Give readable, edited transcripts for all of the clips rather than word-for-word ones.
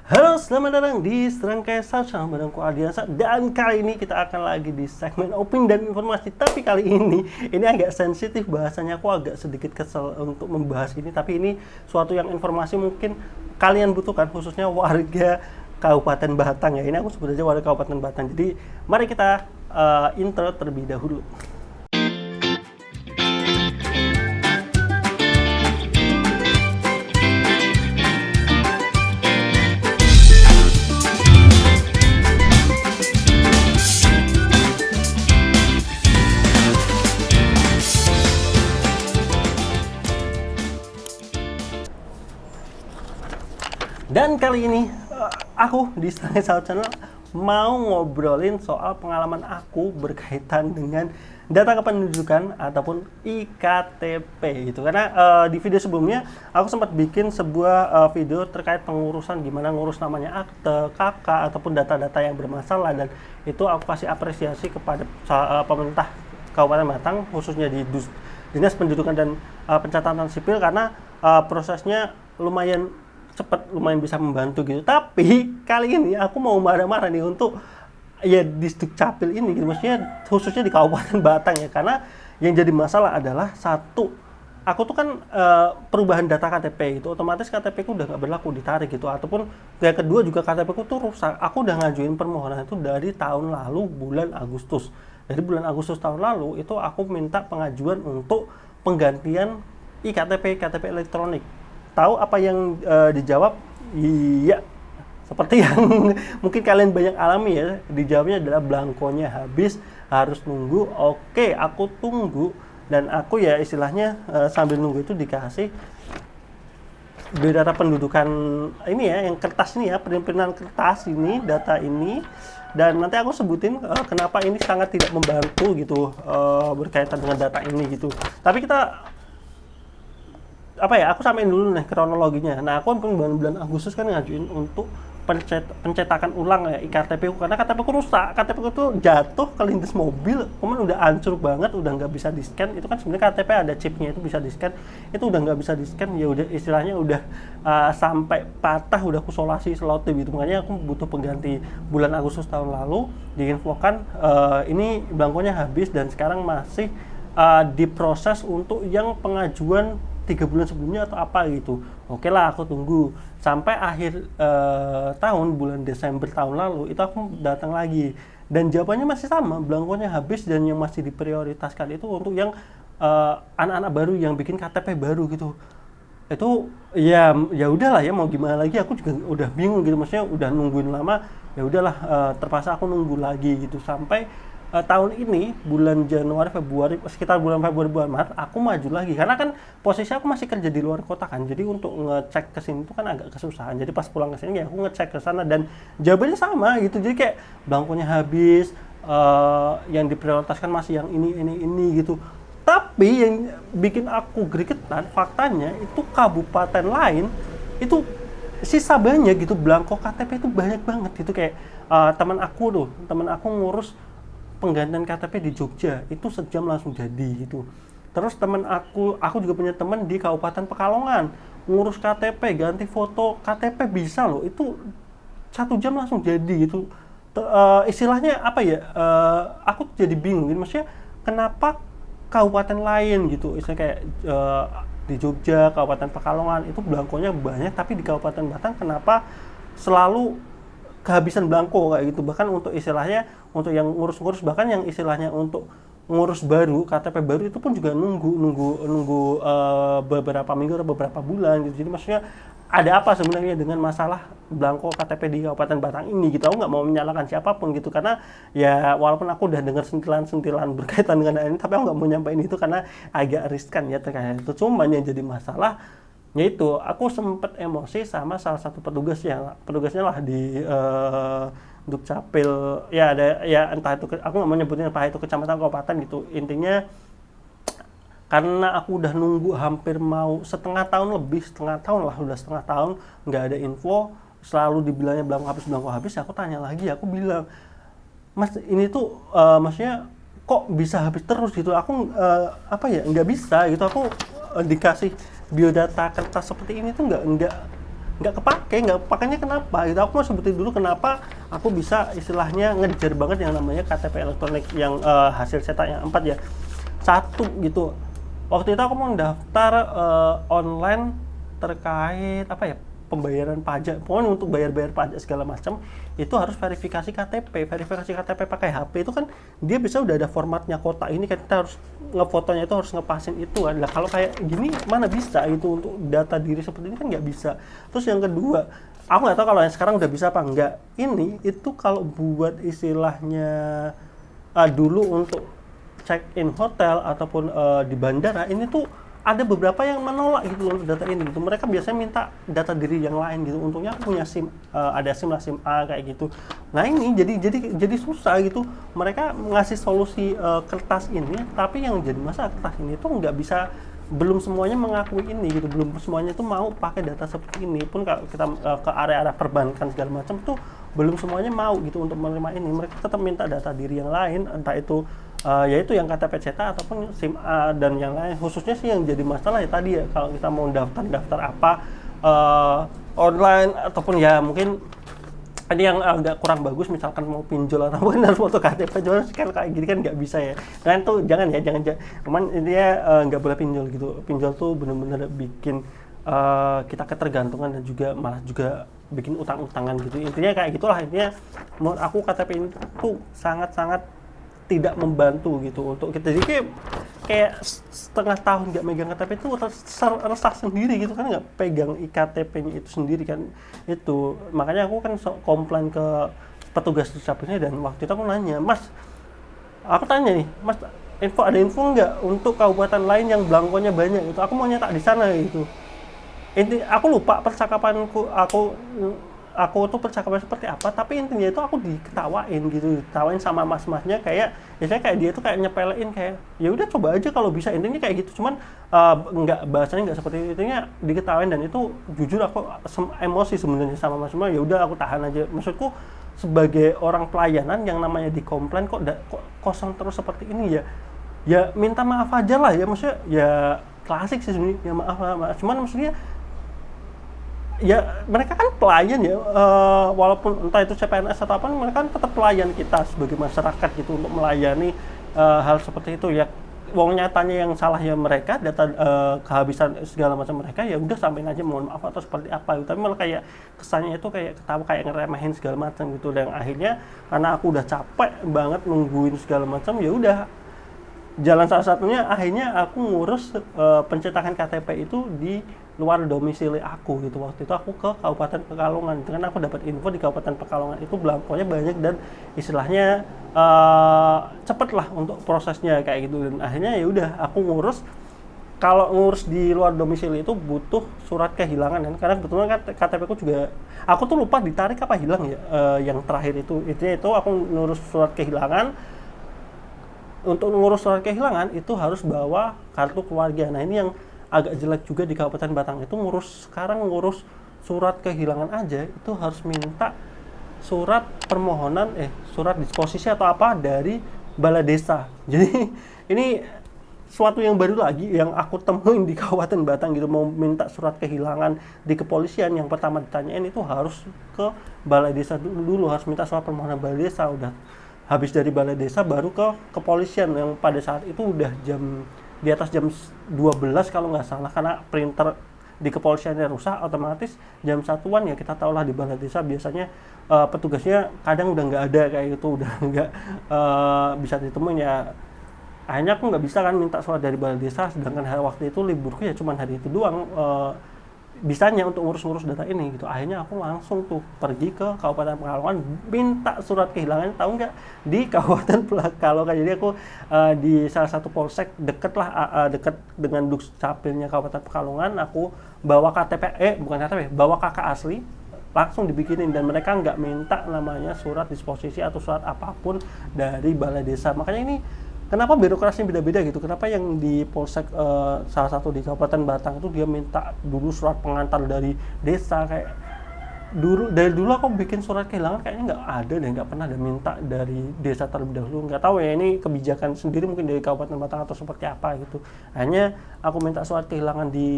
Halo, selamat datang di Serangkai Sausan barengku Adiansa. Dan kali ini kita akan lagi di segmen opini dan informasi. Tapi kali ini agak sensitif bahasanya. Aku agak sedikit kesel untuk membahas ini. Tapi ini suatu yang informasi mungkin kalian butuhkan, khususnya warga Kabupaten Batang ya. Ini aku sebut aja warga Kabupaten Batang. Jadi mari kita intro terlebih dahulu. Dan kali ini aku di Serangkai Sausan Channel mau ngobrolin soal pengalaman aku berkaitan dengan data kependudukan ataupun IKTP gitu. Karena di video sebelumnya aku sempat bikin sebuah video terkait pengurusan gimana ngurus namanya akte, KK ataupun data-data yang bermasalah, dan itu aku kasih apresiasi kepada pemerintah Kabupaten Batang, khususnya di Dinas Pendudukan dan Pencatatan Sipil, karena prosesnya lumayan cepat, lumayan bisa membantu gitu. Tapi kali ini aku mau marah-marah nih untuk ya di Dukcapil ini gitu. Maksudnya khususnya di Kabupaten Batang ya, karena yang jadi masalah adalah satu, aku tuh kan perubahan data KTP itu otomatis KTP ku udah nggak berlaku, ditarik gitu. Ataupun yang kedua juga KTP ku tuh rusak. Aku udah ngajuin permohonan itu dari tahun lalu bulan Agustus. Dari bulan Agustus tahun lalu itu aku minta pengajuan untuk penggantian KTP elektronik. Tahu apa yang dijawab? Iya, seperti yang mungkin kalian banyak alami ya. Dijawabnya adalah belangkonya habis, harus nunggu. Oke, aku tunggu, dan aku ya istilahnya sambil nunggu itu dikasih biodata pendudukan ini ya, yang kertas ini ya, printan kertas ini, data ini. Dan nanti aku sebutin kenapa ini sangat tidak membantu gitu berkaitan dengan data ini gitu. Tapi kita aku samain dulu nih kronologinya. Nah, aku bulan Agustus kan ngajuin untuk pencetakan ulang ya IKTP ku, karena KTP ku rusak. KTP ku tuh jatuh kelindes mobil, cuman udah hancur banget, udah nggak bisa di-scan. Itu kan sebenarnya KTP ada chipnya, itu bisa di-scan. Itu udah nggak bisa di-scan, ya udah istilahnya udah sampai patah, udah kusolasi selotip gitu. Makanya aku butuh pengganti bulan Agustus tahun lalu. Diinfokan ini belangkonya habis dan sekarang masih diproses untuk yang pengajuan 3 bulan sebelumnya atau apa gitu. Oke lah, aku tunggu sampai akhir tahun, bulan Desember tahun lalu itu aku datang lagi dan jawabannya masih sama, belangkonya habis, dan yang masih diprioritaskan itu untuk yang anak-anak baru yang bikin KTP baru gitu. Itu ya udahlah ya, mau gimana lagi, aku juga udah bingung gitu. Maksudnya udah nungguin lama, ya udahlah, terpaksa aku nunggu lagi gitu sampai tahun ini bulan Januari, Februari, sekitar bulan Februari, bulan Maret aku maju lagi, karena kan posisi aku masih kerja di luar kota kan, jadi untuk ngecek ke sini itu kan agak kesusahan. Jadi pas pulang ke sini ya aku ngecek ke sana dan jawabannya sama gitu. Jadi kayak belangkonya habis, yang diprioritaskan masih yang ini gitu. Tapi yang bikin aku gregetan faktanya itu kabupaten lain itu sisa banyak gitu, belangko KTP itu banyak banget gitu. Kayak teman aku ngurus penggantian KTP di Jogja itu sejam langsung jadi gitu. Terus teman aku juga punya teman di Kabupaten Pekalongan ngurus KTP, ganti foto KTP bisa loh, itu 1 jam langsung jadi gitu. Istilahnya apa ya? Aku jadi bingung gitu. Maksudnya kenapa kabupaten lain gitu, istilahnya kayak di Jogja, Kabupaten Pekalongan itu belangkonya banyak, tapi di Kabupaten Batang kenapa selalu kehabisan belangko kayak gitu. Bahkan untuk istilahnya untuk yang ngurus-ngurus, bahkan yang istilahnya untuk ngurus baru KTP baru itu pun juga nunggu beberapa minggu atau beberapa bulan gitu. Jadi maksudnya ada apa sebenarnya dengan masalah belangko KTP di Kabupaten Batang ini gitu. Aku nggak mau menyalahkan siapapun gitu, karena ya walaupun aku udah dengar sentilan-sentilan berkaitan dengan ini, tapi aku nggak mau nyampein itu karena agak riskan ya terkait itu. Cuman yang jadi masalah yaitu aku sempat emosi sama salah satu petugasnya lah di Dukcapil ya, ada ya, entah itu aku nggak mau nyebutin apa itu kecamatan kabupaten gitu. Intinya karena aku udah nunggu hampir mau setengah tahun udah setengah tahun nggak ada info, selalu dibilangnya belangko habis. Aku tanya lagi, aku bilang, Mas ini tuh maksudnya kok bisa habis terus gitu. Aku nggak bisa gitu. Aku dikasih biodata kertas seperti ini tuh nggak nggak kepakainya kenapa gitu. Aku mau sebutin dulu kenapa aku bisa istilahnya ngejar banget yang namanya KTP elektronik yang hasil cetak yang 4 ya. Satu gitu, waktu itu aku mau daftar online terkait apa ya, pembayaran pajak, pokoknya untuk bayar pajak segala macam itu harus verifikasi KTP pakai HP itu kan dia bisa udah ada formatnya kotak ini kan, kita harus ngefotonya itu harus ngepasin itu kan. Lah kalau kayak gini mana bisa itu untuk data diri seperti ini kan nggak bisa. Terus yang kedua, aku nggak tahu kalau yang sekarang udah bisa apa enggak, ini itu kalau buat istilahnya dulu untuk check in hotel ataupun di bandara ini tuh ada beberapa yang menolak gitu untuk data ini gitu. Mereka biasanya minta data diri yang lain gitu. Untungnya aku punya SIM, ada SIM lah, SIM A kayak gitu. Nah ini jadi susah gitu. Mereka ngasih solusi kertas ini, tapi yang jadi masalah kertas ini tuh nggak bisa, belum semuanya mengakui ini gitu. Belum semuanya tuh mau pakai data seperti ini. Pun kalau kita ke area-area perbankan segala macam tuh belum semuanya mau gitu untuk menerima ini. Mereka tetap minta data diri yang lain, entah itu yaitu yang KTP cetak ataupun SIM A dan yang lain. Khususnya sih yang jadi masalah ya tadi ya, kalau kita mau daftar apa online ataupun ya mungkin ini yang agak kurang bagus, misalkan mau pinjol ataupun harus foto KTP, cuman kan kayak gini kan nggak bisa ya. Dan tuh jangan cuman intinya nggak boleh pinjol gitu. Pinjol tuh bener-bener bikin kita ketergantungan dan juga malah juga bikin utang-utangan gitu. Intinya kayak gitulah. Intinya menurut aku KTP itu sangat-sangat tidak membantu gitu untuk kita. Jadi kayak setengah tahun nggak megang KTP itu resah sendiri gitu kan, nggak pegang iktp-nya itu sendiri kan. Itu makanya aku kan komplain ke petugas dukcapilnya, dan waktu itu aku nanya, Mas, aku tanya nih, Mas, ada info nggak untuk kabupaten lain yang belangkonya banyak gitu, aku mau nyetak di sana gitu. Aku lupa percakapanku, aku tuh percakapan seperti apa, tapi intinya itu aku diketawain sama mas-masnya, kayak biasanya kayak dia tuh kayak nyepelein, kayak ya udah coba aja kalau bisa, intinya kayak gitu. Cuman bahasanya nggak seperti itu, intinya diketawain, dan itu jujur aku emosi sebenarnya sama mas-mas. Ya udah aku tahan aja. Maksudku sebagai orang pelayanan yang namanya dikomplain kok kosong terus seperti ini ya minta maaf aja lah ya, maksudnya ya klasik sih sebenarnya, ya maaf. Cuman maksudnya ya mereka kan pelayan ya, walaupun entah itu CPNS atau apa, mereka kan tetap pelayan kita sebagai masyarakat gitu, untuk melayani hal seperti itu ya. Wong nyatanya yang salah ya mereka, data kehabisan segala macam mereka, ya udah sampein aja mohon maaf atau seperti apa gitu. Tapi malah kayak kesannya itu kayak ketawa, kayak ngeremehin segala macam gitu. Dan akhirnya karena aku udah capek banget nungguin segala macam, ya udah jalan salah satunya akhirnya aku ngurus pencetakan KTP itu di luar domisili aku gitu. Waktu itu aku ke Kabupaten Pekalongan, dengan aku dapat info di Kabupaten Pekalongan itu belangkonya banyak dan istilahnya cepet lah untuk prosesnya kayak gitu. Dan akhirnya ya udah aku ngurus. Kalau ngurus di luar domisili itu butuh surat kehilangan kan, karena kebetulan kan KTP ku juga aku tuh lupa ditarik apa hilang ya, yang terakhir itu aku ngurus surat kehilangan. Untuk ngurus surat kehilangan itu harus bawa kartu keluarga. Nah ini yang agak jelek juga di Kabupaten Batang itu, sekarang ngurus surat kehilangan aja itu harus minta surat permohonan surat disposisi atau apa dari Balai Desa. Jadi ini suatu yang baru lagi yang aku temuin di Kabupaten Batang gitu. Mau minta surat kehilangan di kepolisian, yang pertama ditanyain itu harus ke Balai Desa dulu, harus minta surat permohonan Balai Desa. Udah habis dari Balai Desa baru ke kepolisian, yang pada saat itu udah di atas jam 12 kalau nggak salah, karena printer di kepolisiannya rusak, otomatis jam 1-an ya kita tahulah di Balai Desa biasanya petugasnya kadang udah nggak ada kayak gitu, udah nggak bisa ditemuin ya. Akhirnya aku nggak bisa kan minta surat dari Balai Desa, sedangkan waktu itu liburku ya cuma hari itu doang bisanya untuk ngurus-ngurus data ini gitu. Akhirnya aku langsung tuh pergi ke Kabupaten Pekalongan minta surat kehilangan. Tahu nggak, di Kabupaten Pekalongan. Jadi aku di salah satu polsek deket dengan Dukcapilnya Kabupaten Pekalongan, aku bawa bawa KK asli, langsung dibikinin, dan mereka nggak minta namanya surat disposisi atau surat apapun dari Balai Desa. Makanya ini kenapa birokrasinya beda-beda gitu? Kenapa yang di polsek salah satu di Kabupaten Batang itu dia minta dulu surat pengantar dari desa, kayak dari dulu aku bikin surat kehilangan kayaknya nggak ada deh, nggak pernah ada minta dari desa terlebih dahulu. Nggak tahu ya, ini kebijakan sendiri mungkin dari Kabupaten Batang atau seperti apa gitu. Hanya aku minta surat kehilangan di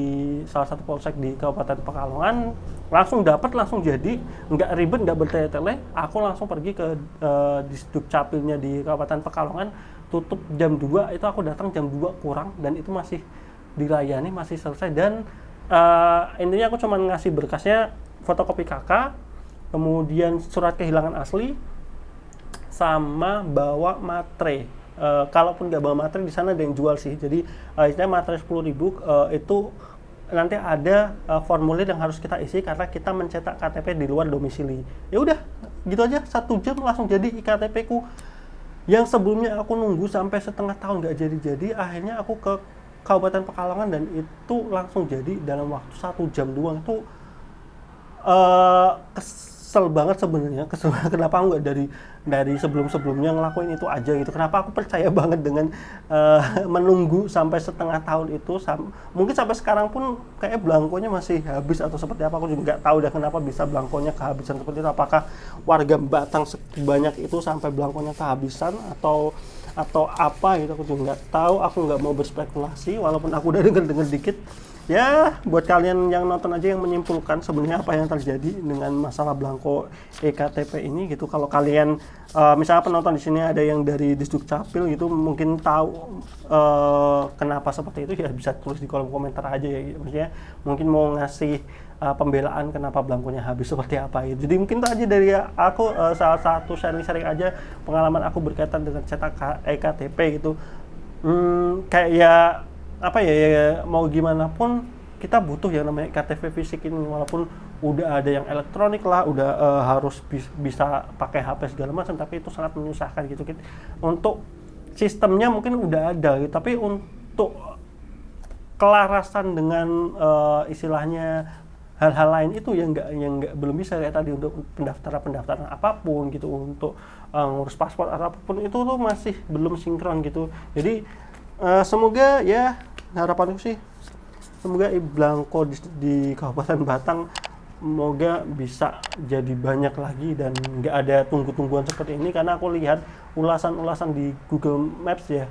salah satu polsek di Kabupaten Pekalongan, langsung dapat, langsung jadi, nggak ribet, nggak bertele-tele. Aku langsung pergi ke Disduk Capilnya di Kabupaten Pekalongan, tutup jam 2, itu aku datang jam 2 kurang, dan itu masih dilayani, masih selesai. Dan intinya aku cuma ngasih berkasnya, fotokopi KK, kemudian surat kehilangan asli, sama bawa matre. Kalaupun nggak bawa matre, di sana ada yang jual sih. Jadi istilahnya matre 10.000, itu nanti ada formulir yang harus kita isi karena kita mencetak KTP di luar domisili. Ya udah, gitu aja, 1 jam langsung jadi IKTP ku. Yang sebelumnya aku nunggu sampai setengah tahun nggak jadi-jadi, akhirnya aku ke Kabupaten Pekalongan dan itu langsung jadi dalam waktu 1 jam doang. Itu kesel banget sebenarnya, kesel banget kenapa aku nggak dari sebelum-sebelumnya ngelakuin itu aja gitu. Kenapa aku percaya banget dengan menunggu sampai setengah tahun itu, mungkin sampai sekarang pun kayak belangkonya masih habis atau seperti apa, aku juga nggak tahu dah kenapa bisa belangkonya kehabisan seperti itu. Apakah warga Batang sebanyak itu sampai belangkonya kehabisan atau apa gitu, aku juga nggak tahu. Aku nggak mau berspekulasi walaupun aku udah denger dikit. Ya, buat kalian yang nonton aja yang menyimpulkan sebenarnya apa yang terjadi dengan masalah belangko EKTP ini gitu. Kalau kalian misalnya penonton di sini ada yang dari Disduk Capil gitu, mungkin tahu kenapa seperti itu, ya bisa tulis di kolom komentar aja ya. Maksudnya mungkin mau ngasih pembelaan kenapa belangkonya habis seperti apa gitu. Jadi mungkin itu aja dari aku, salah satu sharing-sharing aja pengalaman aku berkaitan dengan cetak EKTP gitu. Kayak ya apa ya, mau gimana pun kita butuh yang namanya KTP fisik ini, walaupun udah ada yang elektronik lah, udah harus bisa pakai HP segala macam, tapi itu sangat menyusahkan gitu. Untuk sistemnya mungkin udah ada gitu, tapi untuk kelarasan dengan istilahnya hal-hal lain itu yang belum bisa kayak tadi, untuk pendaftaran apapun gitu, untuk ngurus paspor apapun itu tuh masih belum sinkron gitu. Jadi semoga ya, harapanku sih semoga belangko di Kabupaten Batang semoga bisa jadi banyak lagi dan nggak ada tunggu-tungguan seperti ini. Karena aku lihat ulasan-ulasan di Google Maps ya,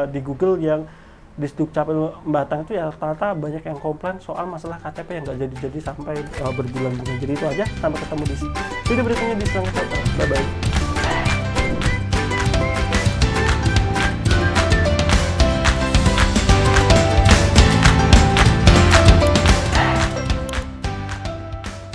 di Google yang di Disduk Capil Batang itu ya rata-rata banyak yang komplain soal masalah KTP yang nggak jadi sampai berbulan-bulan. Jadi itu aja, sampai ketemu di video berikutnya di selanjutnya. Bye bye.